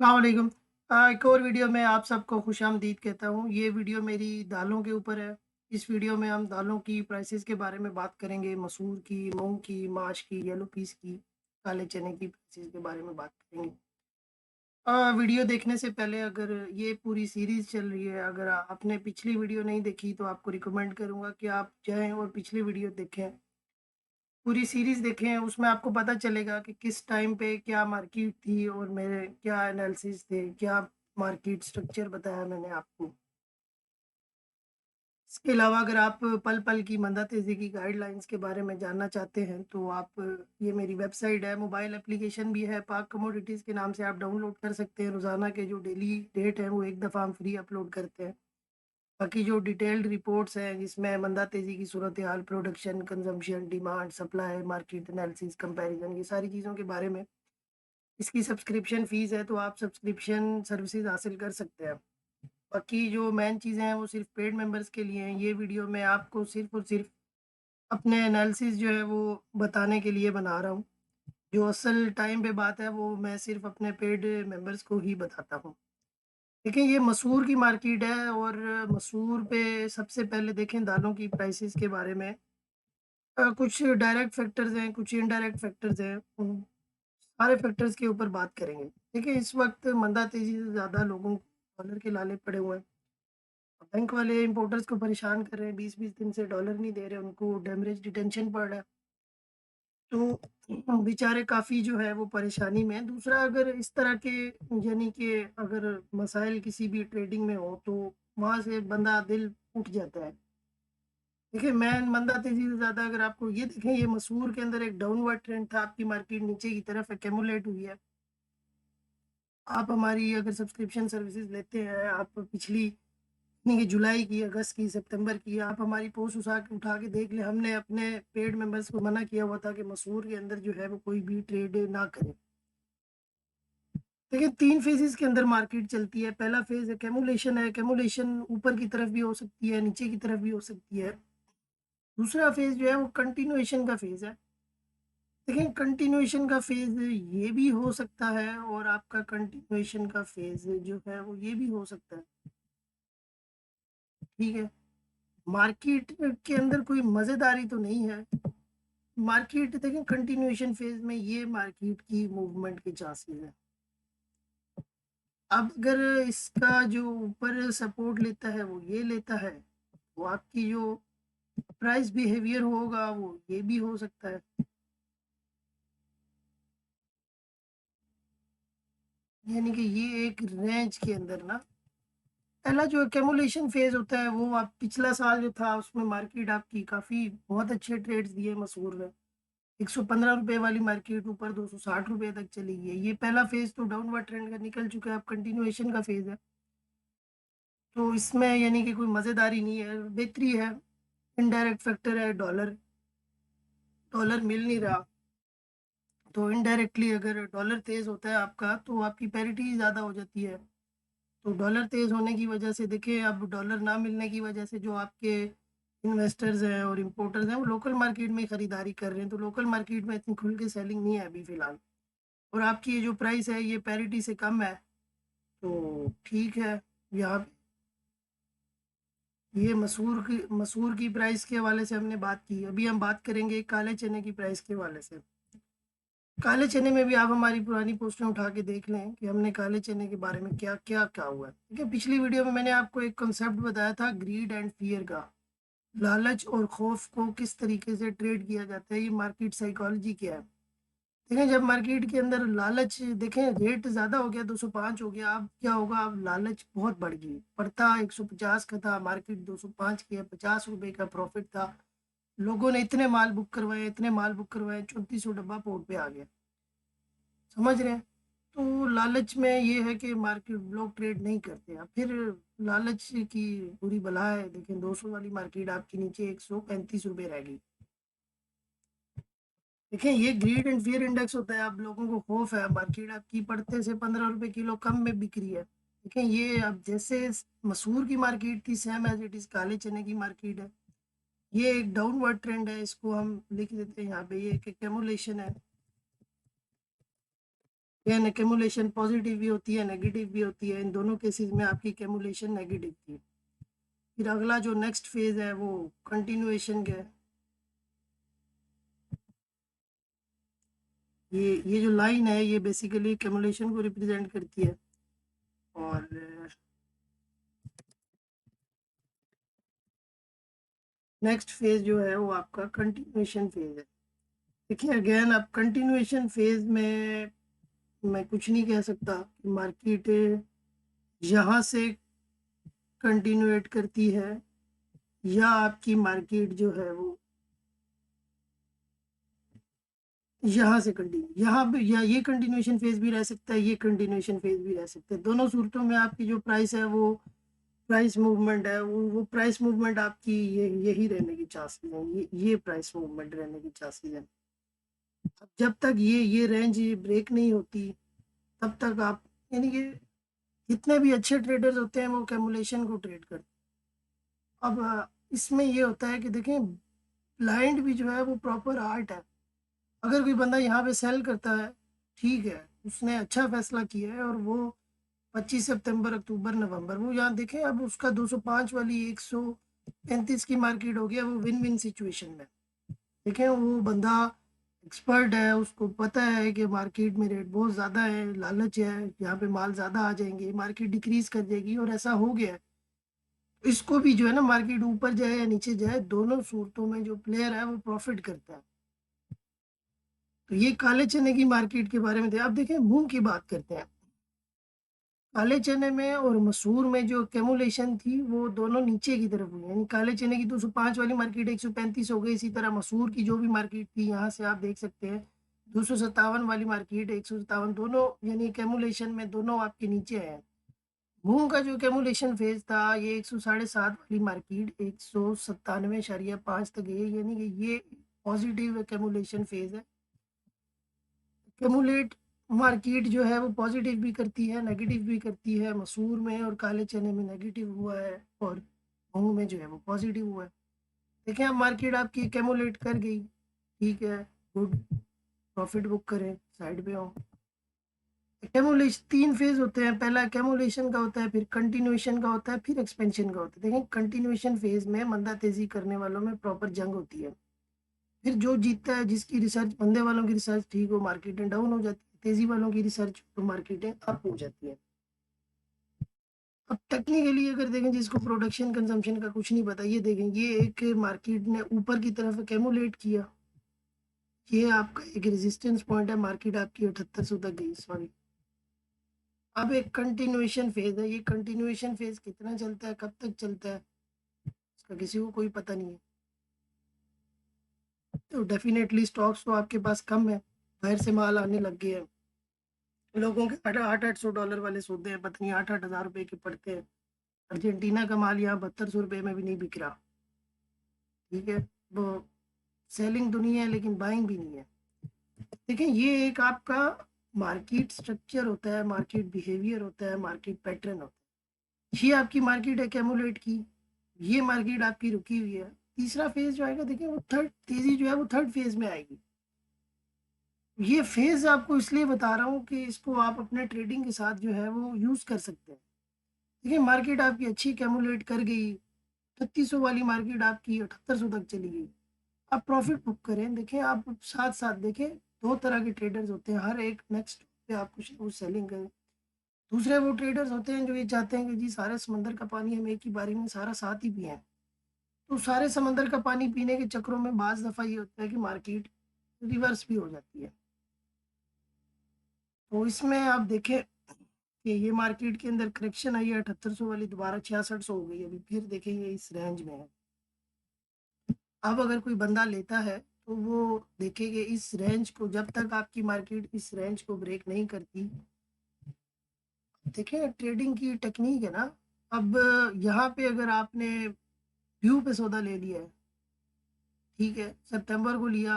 अस्सलाम वालेकुम। एक और वीडियो में आप सबको खुशामदीद कहता हूँ। ये वीडियो मेरी दालों के ऊपर है। इस वीडियो में हम दालों की प्राइसेस के बारे में बात करेंगे। मसूर की, मूंग की, माश की, येलो पीस की, काले चने की प्राइसेस के बारे में बात करेंगे। वीडियो देखने से पहले अगर ये पूरी सीरीज़ चल रही है, अगर आपने पिछली वीडियो नहीं देखी तो आपको रिकमेंड करूँगा कि आप जाएँ और पिछली वीडियो देखें। पूरी सीरीज़ देखें, उसमें आपको पता चलेगा कि किस टाइम पे क्या मार्केट थी और मेरे क्या एनालिसिस थे, क्या मार्केट स्ट्रक्चर बताया मैंने आपको। इसके अलावा अगर आप पल-पल की मंदा तेज़ी की गाइडलाइंस के बारे में जानना चाहते हैं, तो आप ये मेरी वेबसाइट है, मोबाइल एप्लीकेशन भी है, पाक कमोडिटीज़ के नाम से आप डाउनलोड कर सकते हैं। रोज़ाना के जो डेली रेट हैं, वो एक दफ़ा हम फ्री अपलोड करते हैं। बाकी जो डिटेल्ड रिपोर्ट्स हैं जिसमें मंदा तेज़ी की सूरत-ए-हाल, production, consumption, demand, supply, market analysis, comparison ये सारी चीज़ों के बारे में इसकी सब्सक्रिप्शन फ़ीस है तो आप सब्सक्रिप्शन सर्विसेज़ हासिल कर सकते हैं। बाकी जो मेन चीज़ें हैं वो सिर्फ़ पेड मेंबर्स के लिए हैं। ये वीडियो मैं आपको सिर्फ़ और सिर्फ़ अपने एनालिसिस जो है वो बताने के लिए बना रहा हूँ। जो असल टाइम पे बात है वो मैं सिर्फ़ अपने पेड मेंबर्स को ही बताता हूँ। देखिए ये मसूर की मार्केट है और मसूर पे सबसे पहले देखें दालों की प्राइसेस के बारे में। कुछ डायरेक्ट फैक्टर्स हैं, कुछ इनडायरेक्ट फैक्टर्स हैं। उन सारे फैक्टर्स के ऊपर बात करेंगे। देखिए इस वक़्त मंदा तेज़ी से ज़्यादा लोगों को डॉलर के लाले पड़े हुए हैं। बैंक वाले इंपोर्टर्स को परेशान कर रहे हैं, 20-20 दिन से डॉलर नहीं दे रहे, उनको डेमरेज डिटेंशन पड़ रहा है। तो बेचारे काफ़ी जो है वो परेशानी में हैं। दूसरा अगर इस तरह के यानी कि अगर मसाइल किसी भी ट्रेडिंग में हो तो वहाँ से बंदा दिल उठ जाता है। देखिए मैं मंदा तेज़ी से ज़्यादा अगर आपको ये देखें ये मसूर के अंदर एक डाउनवर्ड ट्रेंड था, आपकी मार्केट नीचे की तरफ एक्यूमुलेट हुई है। आप हमारी अगर सब्सक्रिप्शन सर्विसेज़ लेते हैं, आप पिछली यानी कि जुलाई की, अगस्त की, सितंबर की आप हमारी पोस्ट उठा के देख लें, हमने अपने पेड मेंबर्स को मना किया हुआ था कि मसूर के अंदर जो है वो कोई भी ट्रेड ना करें। देखिए 3 फेजेज़ के अंदर मार्केट चलती है। पहला फेज़ एक्यूमुलेशन है, एक्यूमुलेशन ऊपर की तरफ भी हो सकती है, नीचे की तरफ भी हो सकती है। दूसरा फेज़ जो है वो कंटिन्यूएशन का फेज़ है। देखिए कंटिन्यूएशन का फेज़ ये भी हो सकता है और आपका कंटिन्यूएशन का फेज़ जो है वो ये भी हो सकता है, ठीक है? मार्केट के अंदर कोई मज़ेदारी तो नहीं है। मार्केट देखिए कंटिन्यूएशन फेज़ में ये मार्केट की मूवमेंट के चांसेस हैं। अब अगर इसका जो ऊपर सपोर्ट लेता है वो ये लेता है, तो आपकी जो प्राइस बिहेवियर होगा वो ये भी हो सकता है। यानी कि ये एक रेंज के अंदर ना पहला जो एक्यूमुलेशन फेज़ होता है वो आप पिछला साल जो था उसमें मार्केट आपकी काफ़ी बहुत अच्छे ट्रेड्स दिए मसूर ने। ₹115 वाली मार्केट ऊपर ₹260 तक चली गई है। ये पहला फेज़ तो डाउनवर्ड ट्रेंड का निकल चुका है, अब कंटिन्यूएशन का फेज़ है। तो इसमें यानी कि कोई मज़ेदारी नहीं है, बेहतरी है। इनडायरेक्ट फैक्टर है डॉलर, डॉलर मिल नहीं रहा। तो इनडायरेक्टली अगर डॉलर तेज़ होता है आपका तो आपकी पैरिटी ज़्यादा हो जाती है। तो डॉलर तेज़ होने की वजह से देखिए अब डॉलर ना मिलने की वजह से जो आपके इन्वेस्टर्स हैं और इंपोर्टर्स हैं वो लोकल मार्केट में ही खरीदारी कर रहे हैं। तो लोकल मार्केट में इतनी खुल के सेलिंग नहीं है अभी फ़िलहाल। और आपकी ये जो प्राइस है ये पैरिटी से कम है, तो ठीक है। यहाँ पे ये मसूर की प्राइस के हवाले से हमने बात की। अभी हम बात करेंगे काले चने की प्राइस के हवाले से। काले चने में भी आप हमारी पुरानी पोस्टें उठा के देख लें कि हमने काले चने के बारे में क्या हुआ है। देखिए पिछली वीडियो में मैंने आपको एक कॉन्सेप्ट बताया था ग्रीड एंड फियर का। लालच और खौफ को किस तरीके से ट्रेड किया जाता है, ये मार्केट साइकोलॉजी क्या है। देखें जब मार्केट के अंदर लालच देखें रेट ज़्यादा हो गया 205 हो गया, अब क्या होगा, अब लालच बहुत बढ़ गई। पड़ता 150 का था, मार्केट 205 की है, ₹50 का प्रॉफिट था। लोगों ने इतने माल बुक करवाए 3400 डब्बा पोर्ट पे आ गया। समझ रहे हैं? तो लालच में ये है कि मार्केट लोग ट्रेड नहीं करते। अब फिर लालच की बुरी बला है। देखें 200 वाली मार्केट आपकी नीचे ₹135 रह गई। देखिए ये ग्रीड एंड फियर इंडेक्स होता है। आप लोगों को खौफ है, मार्केट आपकी पड़ते से ₹15 किलो कम में बिक रही है। देखिए ये अब जैसे मसूर की मार्केट थी सेम एज इट इज काले चने की मार्केट है। ये एक डाउनवर्ड ट्रेंड है, इसको हम लिख देते हैं यहाँ पे, ये एक एक्यूमुलेशन है। एन एक्यूमुलेशन पॉजिटिव भी होती है, नेगेटिव भी होती है। इन दोनों केसेस में आपकी एक्यूमुलेशन नेगेटिव थी। फिर अगला जो नेक्स्ट फेज है वो कंटिन्यूएशन का है। ये जो लाइन है ये बेसिकली एक्यूमुलेशन को रिप्रेजेंट करती है। और नेक्स्ट फेज जो है वो आपका कंटिन्यूएशन फेज है। देखिए अगेन अब कंटिन्यूएशन फेज में मैं कुछ नहीं कह सकता कि मार्केट यहाँ से कंटिन्यूएट करती है या आपकी मार्केट जो है वो यहाँ से कंटिन्यू, यहाँ पे या ये कंटिन्यूएशन फेज भी रह सकता है, ये कंटिन्यूएशन फेज भी रह सकता है। दोनों सूरतों में आपकी जो प्राइस है वो प्राइस मूवमेंट है वो प्राइस मूवमेंट आपकी यही रहने की चांसेस है, ये प्राइस मूवमेंट रहने की चांसेस है। जब तक ये रेंज ब्रेक नहीं होती तब तक आप, यानी कि जितने भी अच्छे ट्रेडर्स होते हैं वो कैमुलेशन को ट्रेड करते हैं। अब इसमें ये होता है कि देखें ब्लाइंड भी जो है वो प्रॉपर आर्ट है। अगर कोई बंदा यहाँ पे सेल करता है, ठीक है, उसने अच्छा फैसला किया है और वो 25 सितंबर अक्टूबर नवंबर वो यहाँ देखें अब उसका 205 वाली 135 की मार्केट हो गया, वो विन विन सिचुएशन में। देखें वो बंदा एक्सपर्ट है, उसको पता है कि मार्केट में रेट बहुत ज़्यादा है, लालच है, यहाँ पे माल ज़्यादा आ जाएंगे, मार्केट डिक्रीज कर जाएगी, और ऐसा हो गया है। इसको भी जो है ना मार्केट ऊपर जाए या नीचे जाए, दोनों सूरतों में जो प्लेयर है वो प्रॉफिट करता है। तो ये काले चने की मार्केट के बारे में थे। अब देखें मूंग की बात करते हैं। काले चने में और मसूर में जो कैमुलेशन थी वो दोनों नीचे की तरफ हुई, यानी काले चने की 205 वाली मार्केट 135 हो गई। इसी तरह मसूर की जो भी मार्केट थी यहाँ से आप देख सकते हैं 257 वाली मार्केट 157, दोनों यानी कैमुलेशन में दोनों आपके नीचे आए हैं। मूंग का जो कैमुलेशन फेज था ये 107.5 वाली मार्केट 197.5 तक गई, यानी कि ये पॉजिटिव कैमुलेशन फेज है। कैमुलेट मार्केट जो है वो पॉजिटिव भी करती है नेगेटिव भी करती है। मसूर में और काले चने में नेगेटिव हुआ है और मूंग में जो है वो पॉजिटिव हुआ है। देखिए अब मार्केट आपकी कैमुलेट कर गई, ठीक है, गुड, प्रॉफिट बुक करें, साइड पे आओ। कैमुलेशन 3 फेज होते हैं, पहला कैमुलेशन का होता है, फिर कंटिन्यूएशन का होता है, फिर एक्सपेंशन का होता है। देखिए कंटिन्यूएशन फेज में मंदा तेजी करने वालों में प्रॉपर जंग होती है। फिर जो जीतता है, जिसकी रिसर्च, मंदे वालों की रिसर्च ठीक हो, मार्केटें डाउन हो जाती है, तेजी वालों की रिसर्च तो मार्केटें अप हो जाती है। अब टेक्निकली अगर देखें, जिसको प्रोडक्शन कंजम्पशन का कुछ नहीं पता, ये देखें ये एक मार्केट ने ऊपर की तरफ एक्यूमुलेट किया, ये आपका एक रेजिस्टेंस पॉइंट है, मार्केट आपकी 7800 तक गई, सॉरी। अब एक कंटिन्यूएशन फेज है, ये कंटिन्यूएशन फेज कितना चलता है, कब तक चलता है, इसका किसी को कोई पता नहीं है। तो डेफिनेटली स्टॉक्स तो आपके पास कम है, बाहर से माल आने लग गए हैं, लोगों के 800-800 डॉलर वाले सौदे हैं, पता नहीं 8-8 हज़ार रुपए के पड़ते हैं। अर्जेंटीना का माल यहाँ 7200 रुपये में भी नहीं बिक रहा, ठीक है। वो सेलिंग तो नहीं है लेकिन बाइंग भी नहीं है। देखिए ये एक आपका मार्केट स्ट्रक्चर होता है, मार्केट बिहेवियर होता है, मार्केट पैटर्न होता है। ये आपकी मार्केट एक्यूमुलेट की, ये मार्केट आपकी रुकी हुई है। तीसरा फेज जो आएगा, देखिए वो थर्ड तेजी जो है वो थर्ड फेज में आएगी। ये फेज आपको इसलिए बता रहा हूँ कि इसको आप अपने ट्रेडिंग के साथ जो है वो यूज कर सकते हैं। देखिए मार्केट आपकी अच्छी कैमुलेट कर गई, 3600 वाली मार्केट आपकी 7800 तक चली गई, आप प्रॉफिट बुक करें। देखें आप साथ साथ देखें, दो तरह के ट्रेडर्स होते हैं, हर एक नेक्स्ट पे आप कुछ ना कुछ सेलिंग करें। दूसरे वो ट्रेडर्स होते हैं जो ये चाहते हैं कि जी सारे समंदर का पानी हम एक ही बारी में सारा साथ ही पिए। तो सारे समंदर का पानी पीने के चक्करों में बाज दफ़ा ये होता है कि मार्केट रिवर्स भी हो जाती है। तो इसमें आप देखें कि ये मार्केट के अंदर करेक्शन आई है 7800 वाली, दोबारा 6600 हो गई, अभी फिर देखें ये इस रेंज में है। अब अगर कोई बंदा लेता है तो वो देखेंगे इस रेंज को, जब तक आपकी मार्केट इस रेंज को ब्रेक नहीं करती। देखिए ट्रेडिंग की टेक्निक है ना। अब यहाँ पे अगर आपने व्यू पे सौदा ले लिया है, ठीक है, सितंबर को लिया,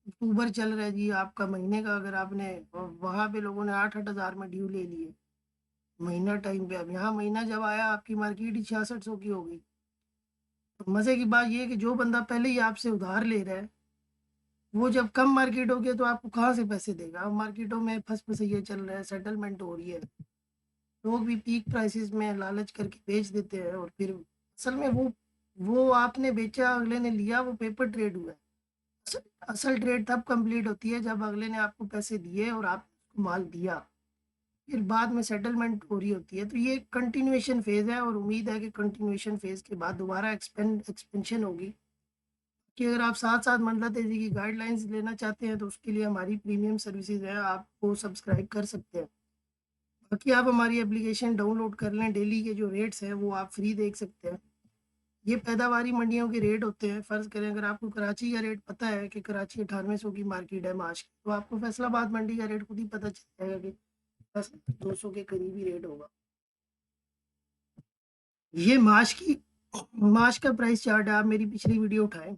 अक्टूबर चल रहा है जी आपका महीने का, अगर आपने वहाँ पे लोगों ने 8-8 हज़ार में ड्यू ले लिए महीना टाइम पे, अब यहाँ महीना जब आया आपकी मार्केट ही 6600 की हो गई। तो मज़े की बात ये है कि जो बंदा पहले ही आपसे उधार ले रहा है वो जब कम मार्केट हो गया तो आपको कहाँ से पैसे देगा। अब मार्केटों में फंस-फसैया चल रहा है, सेटलमेंट हो रही है। लोग भी पीक प्राइसेस में लालच करके बेच देते हैं और फिर असल में वो आपने बेचा, अगले ने लिया, वो पेपर ट्रेड हुआ है। असल असल ट्रेड तब कंप्लीट होती है जब अगले ने आपको पैसे दिए और आपने उसको माल दिया। फिर बाद में सेटलमेंट हो रही होती है। तो ये एक कंटिन्यूएशन फ़ेज़ है और उम्मीद है कि कंटिन्यूएशन फ़ेज़ के बाद दोबारा एक्सपेंशन होगी। कि अगर आप साथ-साथ मंडला तेज़ी की गाइडलाइंस लेना चाहते हैं तो उसके लिए हमारी प्रीमियम सर्विसेज़ हैं, आप वो सब्सक्राइब कर सकते हैं। बाकी आप हमारी एप्लीकेशन डाउनलोड कर लें, डेली के जो रेट्स हैं वो आप फ्री देख सकते हैं। ये पैदावारी मंडियों के रेट होते हैं। फ़र्ज़ करें अगर आपको कराची का रेट पता है कि कराची 9800 की मार्केट है माश की, तो आपको फैसलाबाद मंडी का रेट खुद ही पता चल जाएगा कि बस 200 के करीब ही रेट होगा। ये माश का प्राइस चार्ट है, आप मेरी पिछली वीडियो उठाएँ,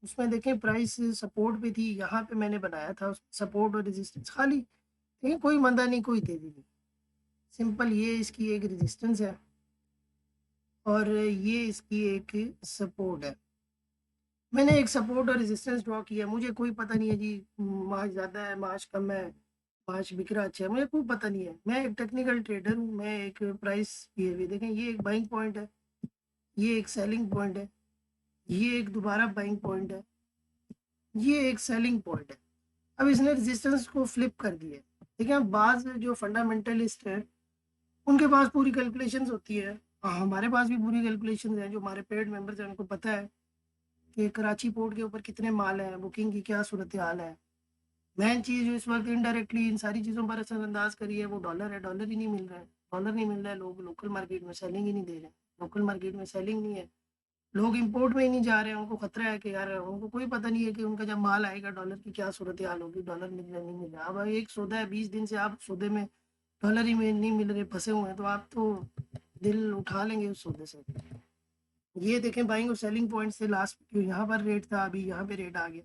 उसमें देखें प्राइस सपोर्ट पे थी, यहाँ पे मैंने बनाया था सपोर्ट और रेजिस्टेंस खाली। देखिए कोई मंदा नहीं, कोई तेज़ी नहीं। सिंपल ये इसकी एक रेजिस्टेंस है और ये इसकी एक सपोर्ट है। मैंने एक सपोर्ट और रेजिस्टेंस ड्रॉ किया, मुझे कोई पता नहीं है जी मार्च ज़्यादा है, मार्च कम है, मार्च बिक रहा अच्छा है, मुझे कोई पता नहीं है। मैं एक टेक्निकल ट्रेडर हूँ, मैं एक प्राइस बिहेवियर देखें, ये एक बाइंग पॉइंट है, ये एक सेलिंग पॉइंट है, ये एक दोबारा बाइंग पॉइंट है, ये एक सेलिंग पॉइंट है। अब इसने रेजिस्टेंस को फ्लिप कर दिया है। देखिए अब बाज़ जो फंडामेंटलिस्ट हैं, उनके पास पूरी कैलकुलेशंस होती है। हमारे पास भी पूरी कैलकुलेशंस हैं, जो हमारे पेड मेंबर्स हैं उनको पता है कि कराची पोर्ट के ऊपर कितने माल हैं, बुकिंग की क्या सूरत-ए-हाल है। मेन चीज़ जो इस वक़्त इनडायरेक्टली इन सारी चीज़ों पर असरअंदाज़ करी है वो डॉलर है, डॉलर ही नहीं मिल रहा है। डॉलर नहीं मिल रहा है, लोग लोकल मार्केट में सेलिंग ही नहीं दे रहे हैं। लोकल मार्केट में सेलिंग नहीं है, लोग इंपोर्ट में ही नहीं जा रहे हैं, उनको खतरा है कि यार उनको कोई पता नहीं है कि उनका जब माल आएगा डॉलर की क्या सूरत-ए-हाल होगी, डॉलर मिल रहा है, नहीं मिल रहा। अब एक सौदा है 20 दिन से आप सौदे में डॉलर ही में नहीं मिल रहे, फँसे हुए हैं, तो आप तो दिल उठा लेंगे उस सौदे से। ये देखें बाइंग और सेलिंग पॉइंट से लास्ट जो यहाँ पर रेट था, अभी यहाँ पे रेट आ गया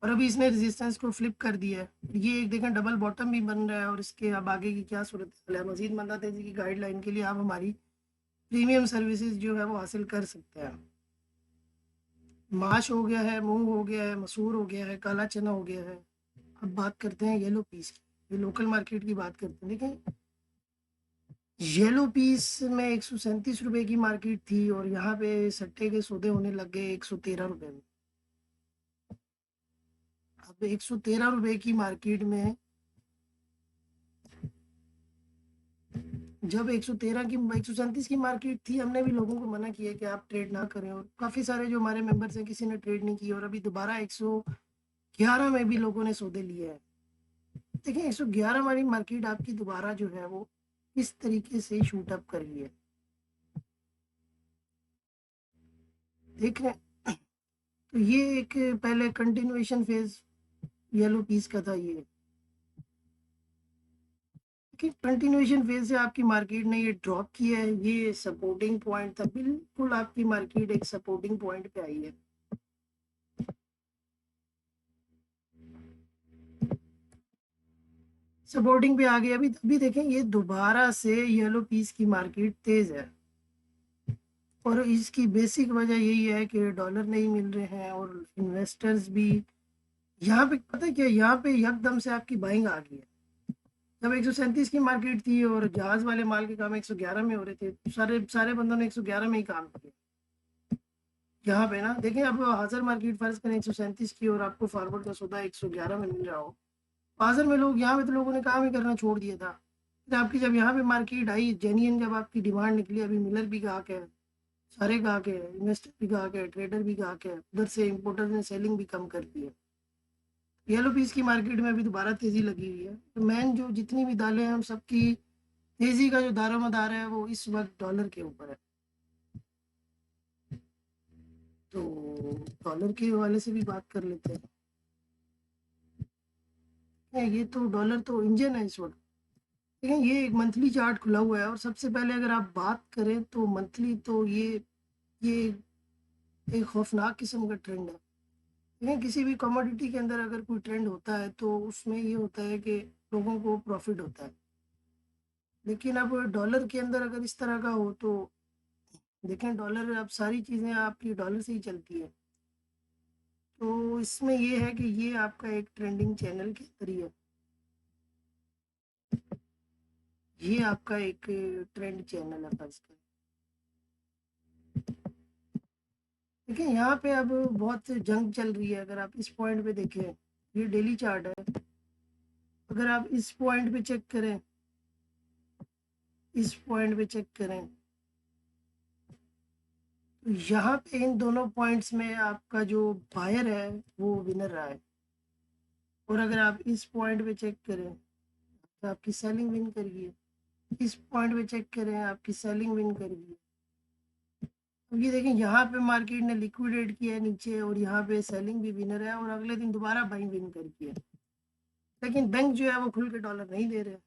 और अभी इसने रेजिस्टेंस को फ्लिप कर दिया है। ये एक देखें डबल बॉटम भी बन रहा है और इसके अब आगे की क्या सूरत हाल है। मज़ीद मंदा तेज़ी की गाइडलाइन के लिए आप हमारी प्रीमियम सर्विसेज जो है वो हासिल कर सकते हैं। माश हो गया है, मूंग हो गया है, मसूर हो गया है, काला चना हो गया है। अब बात करते हैं येलो पीस की, ये लोकल मार्केट की बात करते हैं। देखें येलो पीस में 137 रुपए की मार्केट थी और यहाँ पे सट्टे के सौदे होने लग गए 113 रुपए में। अब 113 रुपए की मार्केट में जब 113 की 137 की मार्केट थी, हमने भी लोगों को मना किया कि आप ट्रेड ना करें और काफ़ी सारे जो हमारे मेंबर्स हैं किसी ने ट्रेड नहीं किया और अभी दोबारा 111 में भी लोगों ने सौदे लिए हैं। देखिए 111 वाली मार्केट आपकी दोबारा जो है वो इस तरीके से शूट अप कर रही है, देख रहे हैं। तो ये एक पहले कंटिन्यूएशन फेज येलो पीस का था ये कि कंटिन्यूएशन फेज से आपकी मार्केट ने ये ड्रॉप किया है, ये सपोर्टिंग पॉइंट था, बिल्कुल आपकी मार्केट एक सपोर्टिंग पॉइंट पे आई है। सपोर्टिंग पे आ गई, अभी अभी देखें ये दोबारा से येलो पीस की मार्केट तेज है और इसकी बेसिक वजह यही है कि डॉलर नहीं मिल रहे हैं और इन्वेस्टर्स भी यहाँ पे पता है क्या, यहाँ पे यकदम से आपकी बाइंग आ गई है। जब 137 की मार्केट थी और जहाज वाले माल के काम 111 में हो रहे थे, तो सारे सारे बंदों ने 111 में ही काम किया। यहाँ पे ना देखें अब हाजिर मार्केट फर्ज करें 137 की और आपको फॉरवर्ड का सौदा 111 में मिल रहा हो, हाजिर में लोग यहाँ पे तो लोगों ने काम ही करना छोड़ दिया था। फिर आपकी जब यहाँ पे मार्केट आई जेन्युइन, जब आपकी डिमांड निकली, अभी मिलर भी गाहक है, सारे गाहक है, इन्वेस्टर भी गाहक है, ट्रेडर भी गाहक है, उधर से इम्पोर्टर ने सेलिंग भी कम कर दी है। येलो पीस की मार्केट में अभी दोबारा तेजी लगी हुई है। तो मैन जो जितनी भी दालें हैं हम सबकी तेजी का जो दारोमदार है वो इस वक्त डॉलर के ऊपर है। तो डॉलर के हवाले से भी बात कर लेते हैं। ये तो डॉलर तो इंजन है इस वक्त। देखिए ये एक मंथली चार्ट खुला हुआ है और सबसे पहले अगर आप बात करें तो मंथली तो ये एक खौफनाक किस्म का ट्रेंड है। देखिए किसी भी कमोडिटी के अंदर अगर कोई ट्रेंड होता है तो उसमें ये होता है कि लोगों को प्रॉफिट होता है। लेकिन अब डॉलर के अंदर अगर इस तरह का हो तो देखें डॉलर, अब सारी चीज़ें आपकी डॉलर से ही चलती है। तो इसमें ये है कि ये आपका एक ट्रेंडिंग चैनल के अंदर ही है, ये आपका एक ट्रेंड चैनल है फर्स्ट का। देखिए यहाँ पे अब बहुत जंग चल रही है। अगर आप इस पॉइंट पे देखें, ये डेली चार्ट है, अगर आप इस पॉइंट पे चेक करें, इस पॉइंट पे चेक करें, तो यहाँ पे इन दोनों पॉइंट्स में आपका जो बायर है वो विनर रहा है। और अगर आप इस पॉइंट पे चेक करें तो आपकी सेलिंग विन कर गई है, इस पॉइंट पे चेक करें आपकी सेलिंग विन कर गई है। अब ये देखें यहाँ पे मार्केट ने लिक्विडेट किया है नीचे, और यहाँ पे सेलिंग भी विनर है, और अगले दिन दोबारा बाइंग विन कर किया। लेकिन बैंक जो है वो खुल के डॉलर नहीं दे रहे।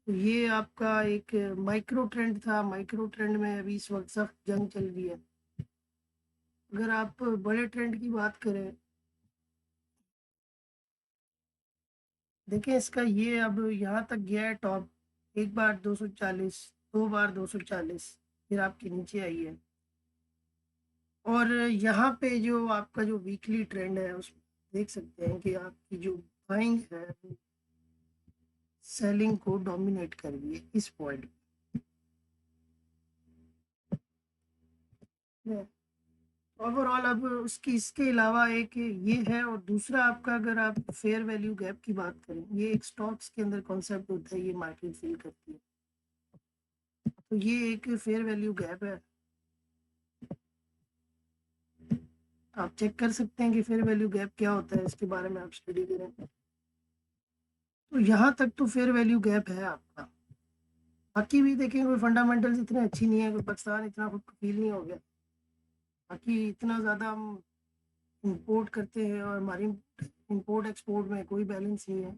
तो ये आपका एक माइक्रो ट्रेंड था। माइक्रो ट्रेंड में अभी इस वक्त सख्त जंग चल रही है। अगर आप बड़े ट्रेंड की बात करें, देखिए इसका ये अब यहाँ तक गया है टॉप, एक बार 240, दो बार 240, फिर आपके नीचे आई है। और यहाँ पे जो आपका जो वीकली ट्रेंड है उसमें देख सकते हैं कि आपकी जो बाइंग है सेलिंग को डोमिनेट कर रही है इस पॉइंट में। ओवरऑल अब उसकी इसके अलावा एक ये है, और दूसरा आपका अगर आप फेयर वैल्यू गैप की बात करें, ये एक स्टॉक्स के अंदर कॉन्सेप्ट होता है, ये मार्केट फील करती है। तो ये एक फेयर वैल्यू गैप है, आप चेक कर सकते हैं कि फेयर वैल्यू गैप क्या होता है, इसके बारे में आप स्टडी करें। तो यहाँ तक तो फेयर वैल्यू गैप है आपका। बाकी भी देखें, कोई फंडामेंटल्स इतनी अच्छी नहीं है, कोई पाकिस्तान इतना खुद को फील नहीं हो गया। बाकी इतना ज़्यादा हम इंपोर्ट करते हैं और हमारी इंपोर्ट एक्सपोर्ट में कोई बैलेंस नहीं है।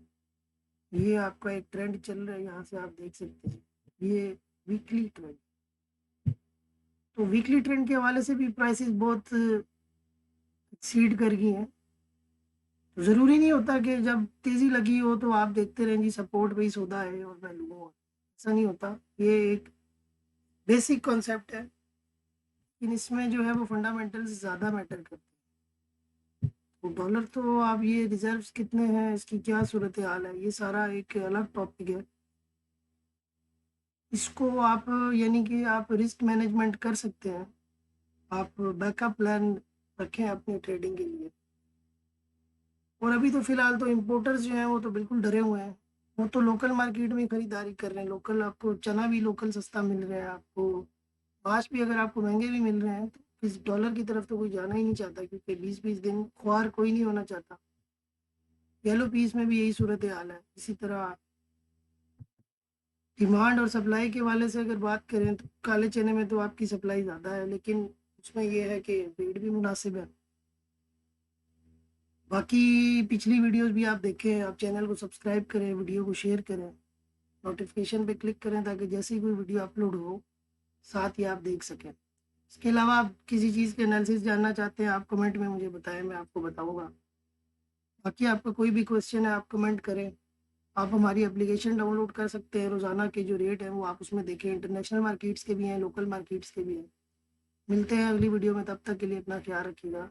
ये आपका एक ट्रेंड चल रहा है, यहाँ से आप देख सकते हैं, ये वीकली ट्रेंड। तो वीकली ट्रेंड के हवाले से भी प्राइसेस बहुत एक्सीड कर गई हैं। तो ज़रूरी नहीं होता कि जब तेज़ी लगी हो तो आप देखते रहें जी सपोर्ट पे ही सौदा है और मैं लूँगा, ऐसा नहीं होता। ये एक बेसिक कॉन्सेप्ट है, लेकिन इसमें जो है वो फंडामेंटल्स ज़्यादा मैटर करते हैं। तो डॉलर तो आप ये रिजर्व्स कितने हैं, इसकी क्या सूरत हाल है, ये सारा एक अलग टॉपिक है। इसको आप यानी कि आप रिस्क मैनेजमेंट कर सकते हैं, आप बैकअप प्लान रखें अपनी ट्रेडिंग के लिए। और अभी तो फिलहाल तो इम्पोर्टर्स जो हैं वो तो बिल्कुल डरे हुए हैं, वो तो लोकल मार्केट में खरीदारी कर रहे हैं। लोकल आपको चना भी लोकल सस्ता मिल रहा है, आपको मांस भी अगर आपको महंगे भी मिल रहे हैं, तो इस डॉलर की तरफ तो कोई जाना ही नहीं चाहता, क्योंकि 20-20 दिन ख्वार कोई नहीं होना चाहता। येलो पीस में भी यही सूरत हाल है। इसी तरह डिमांड और सप्लाई के वाले से अगर बात करें तो काले चने में तो आपकी सप्लाई ज़्यादा है, लेकिन उसमें यह है कि रेट भी मुनासिब है। बाकी पिछली वीडियोस भी आप देखें, आप चैनल को सब्सक्राइब करें, वीडियो को शेयर करें, नोटिफिकेशन पे क्लिक करें, ताकि जैसे ही कोई वीडियो अपलोड हो साथ ही आप देख सकें। इसके अलावा आप किसी चीज़ के एनालिसिस जानना चाहते हैं, आप कमेंट में मुझे बताएं, मैं आपको बताऊंगा। बाकी आपका कोई भी क्वेश्चन है आप कमेंट करें। आप हमारी एप्लीकेशन डाउनलोड कर सकते हैं, रोज़ाना के जो रेट हैं वो आप उसमें देखें, इंटरनेशनल मार्केट्स के भी हैं, लोकल मार्केट्स के भी हैं। मिलते हैं अगली वीडियो में, तब तक के लिए अपना ख्याल रखिएगा।